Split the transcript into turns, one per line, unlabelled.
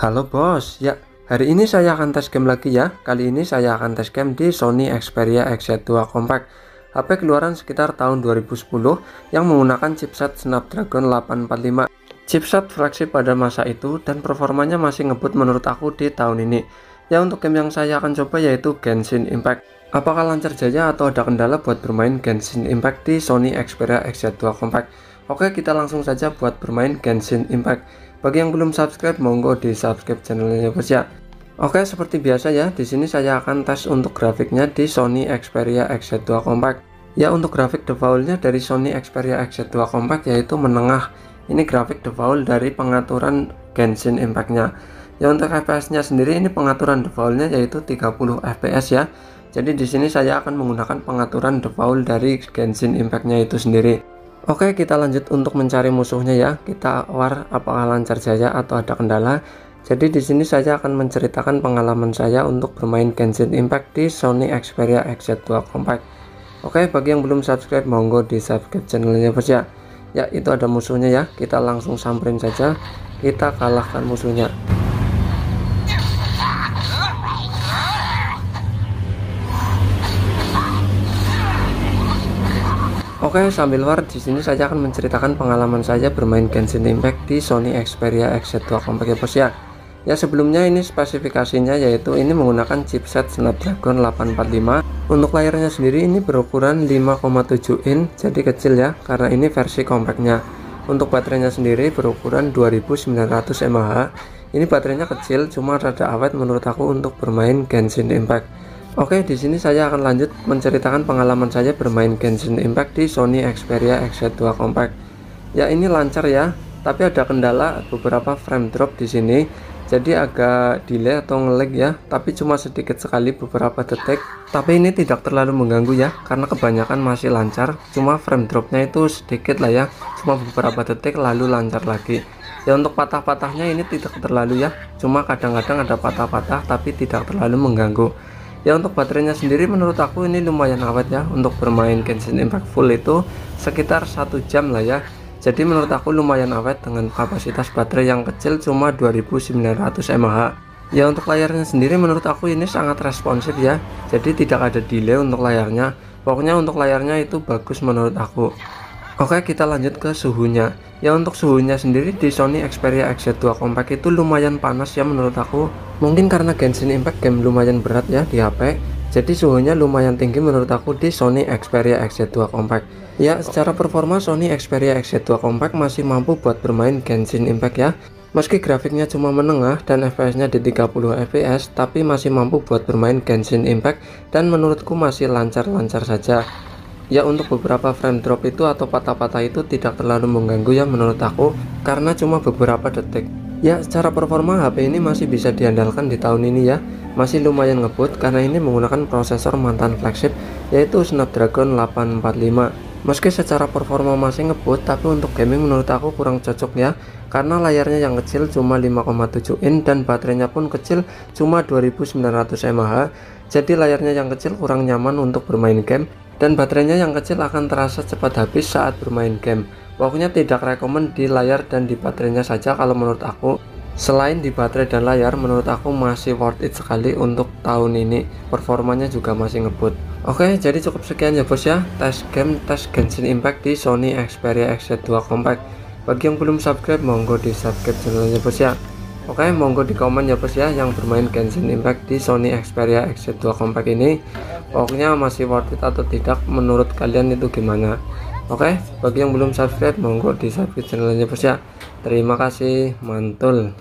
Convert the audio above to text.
Halo bos, ya hari ini saya akan tes game lagi ya. Kali ini saya akan tes game di Sony Xperia XZ2 Compact, HP keluaran sekitar tahun 2010 yang menggunakan chipset Snapdragon 845. Chipset flagship pada masa itu dan performanya masih ngebut menurut aku di tahun ini. Ya untuk game yang saya akan coba yaitu Genshin Impact. Apakah lancar jaya atau ada kendala buat bermain Genshin Impact di Sony Xperia XZ2 Compact? Oke, kita langsung saja buat bermain Genshin Impact. Bagi yang belum subscribe, monggo di subscribe channelnya bos ya. Oke, seperti biasa ya, di sini saya akan tes untuk grafiknya di Sony Xperia XZ2 Compact. Ya untuk grafik defaultnya dari Sony Xperia XZ2 Compact yaitu menengah. Ini grafik default dari pengaturan Genshin Impact-nya. Ya untuk FPS-nya sendiri ini pengaturan defaultnya yaitu 30 FPS ya. Jadi di sini saya akan menggunakan pengaturan default dari Genshin Impact-nya itu sendiri. Oke, kita lanjut untuk mencari musuhnya ya. Kita war apakah lancar jaya atau ada kendala. Jadi di sini saya akan menceritakan pengalaman saya untuk bermain Genshin Impact di Sony Xperia XZ2 Compact. Oke, bagi yang belum subscribe monggo di subscribe channelnya bos ya. Ya itu ada musuhnya ya. Kita langsung samperin saja. Kita kalahkan musuhnya. Oke, sambil war di sini saya akan menceritakan pengalaman saya bermain Genshin Impact di Sony Xperia XZ2 Compact ya bos ya. Ya sebelumnya ini spesifikasinya yaitu ini menggunakan chipset Snapdragon 845. Untuk layarnya sendiri ini berukuran 5,7 inch, jadi kecil ya karena ini versi compactnya. Untuk baterainya sendiri berukuran 2900 mAh. Ini baterainya kecil, cuma rada awet menurut aku untuk bermain Genshin Impact. Oke, di sini saya akan lanjut menceritakan pengalaman saya bermain Genshin Impact di Sony Xperia XZ2 Compact. Ya ini lancar ya, tapi ada kendala beberapa frame drop di sini. Jadi agak delay atau nge-lag ya, tapi cuma sedikit sekali beberapa detik. Tapi ini tidak terlalu mengganggu ya, karena kebanyakan masih lancar. Cuma frame dropnya itu sedikit lah ya, cuma beberapa detik lalu lancar lagi. Ya untuk patah-patahnya ini tidak terlalu ya, cuma kadang-kadang ada patah-patah tapi tidak terlalu mengganggu. Ya untuk baterainya sendiri menurut aku ini lumayan awet ya. Untuk bermain Genshin Impact full itu sekitar 1 jam lah ya. Jadi menurut aku lumayan awet dengan kapasitas baterai yang kecil cuma 2900 mAh. Ya untuk layarnya sendiri menurut aku ini sangat responsif ya. Jadi tidak ada delay untuk layarnya. Pokoknya untuk layarnya itu bagus menurut aku. Oke, kita lanjut ke suhunya. Ya untuk suhunya sendiri di Sony Xperia XZ2 Compact itu lumayan panas ya menurut aku. Mungkin karena Genshin Impact game lumayan berat ya di HP. Jadi suhunya lumayan tinggi menurut aku di Sony Xperia XZ2 Compact. Ya secara performa Sony Xperia XZ2 Compact masih mampu buat bermain Genshin Impact ya. Meski grafiknya cuma menengah dan FPS-nya di 30 fps, tapi masih mampu buat bermain Genshin Impact dan menurutku masih lancar-lancar saja. Ya untuk beberapa frame drop itu atau patah-patah itu tidak terlalu mengganggu ya menurut aku, karena cuma beberapa detik. Ya secara performa HP ini masih bisa diandalkan di tahun ini ya. Masih lumayan ngebut karena ini menggunakan prosesor mantan flagship yaitu Snapdragon 845. Meski secara performa masih ngebut, tapi untuk gaming menurut aku kurang cocok ya, karena layarnya yang kecil cuma 5,7 inch dan baterainya pun kecil cuma 2900 mAh. Jadi layarnya yang kecil kurang nyaman untuk bermain game. Dan baterainya yang kecil akan terasa cepat habis saat bermain game. Pokoknya tidak rekomen di layar dan di baterainya saja kalau menurut aku. Selain di baterai dan layar, menurut aku masih worth it sekali untuk tahun ini. Performanya juga masih ngebut. Oke, jadi cukup sekian ya bos ya, tes Genshin Impact di Sony Xperia XZ2 Compact. Bagi yang belum subscribe, monggo di subscribe channelnya bos ya. Oke, monggo di komen ya bos ya yang bermain Genshin Impact di Sony Xperia XZ2 Compact ini. Pokoknya masih worth it atau tidak menurut kalian itu gimana. Oke, bagi yang belum subscribe monggo di subscribe channelnya bos ya. Terima kasih, mantul.